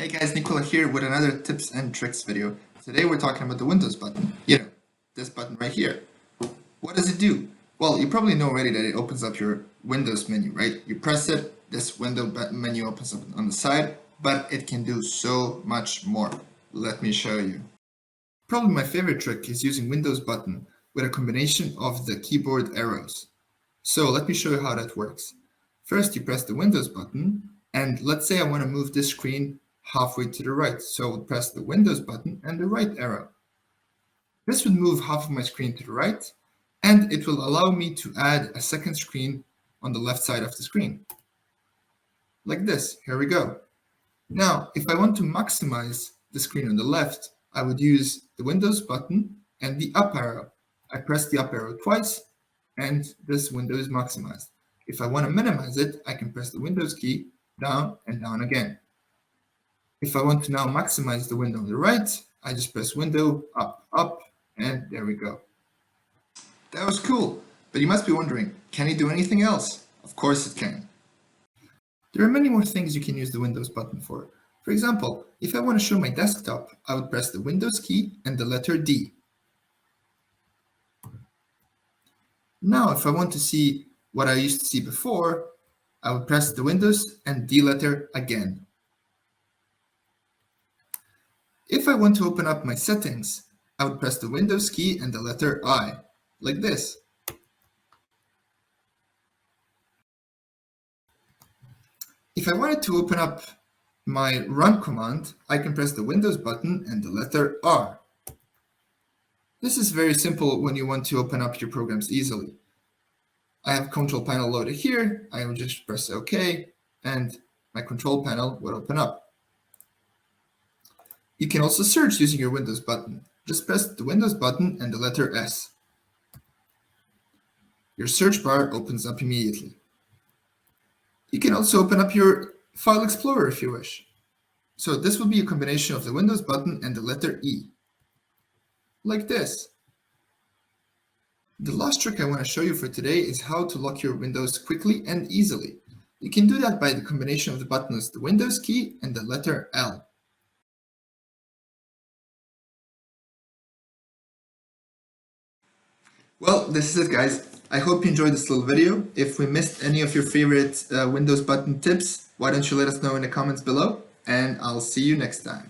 Hey guys, Nicola here with another tips and tricks video. Today we're talking about the Windows button. This button right here. What does it do? Well, you probably know already that it opens up your Windows menu, right? You press it, this window menu opens up on the side, but it can do so much more. Let me show you. Probably my favorite trick is using Windows button with a combination of the keyboard arrows. So let me show you how that works. First, you press the Windows button, and let's say I want to move this screen halfway to the right. So I'll press the Windows button and the right arrow. This would move half of my screen to the right, and it will allow me to add a second screen on the left side of the screen. Like this. Here we go. Now, if I want to maximize the screen on the left, I would use the Windows button and the up arrow. I press the up arrow twice, and this window is maximized. If I want to minimize it, I can press the Windows key down and down again. If I want to now maximize the window on the right, I just press window, up, up, and there we go. That was cool, but you must be wondering, can it do anything else? Of course it can. There are many more things you can use the Windows button for. For example, if I want to show my desktop, I would press the Windows key and the letter D. Now, if I want to see what I used to see before, I would press the Windows and D letter again. If I want to open up my settings, I would press the Windows key and the letter I, like this. If I wanted to open up my run command, I can press the Windows button and the letter R. This is very simple when you want to open up your programs easily. I have control panel loaded here. I will just press OK, and my control panel will open up. You can also search using your Windows button. Just press the Windows button and the letter S. Your search bar opens up immediately. You can also open up your File Explorer if you wish. So this will be a combination of the Windows button and the letter E. Like this. The last trick I want to show you for today is how to lock your Windows quickly and easily. You can do that by the combination of the buttons, the Windows key and the letter L. Well, this is it guys. I hope you enjoyed this little video. If we missed any of your favorite Windows button tips, why don't you let us know in the comments below, and I'll see you next time.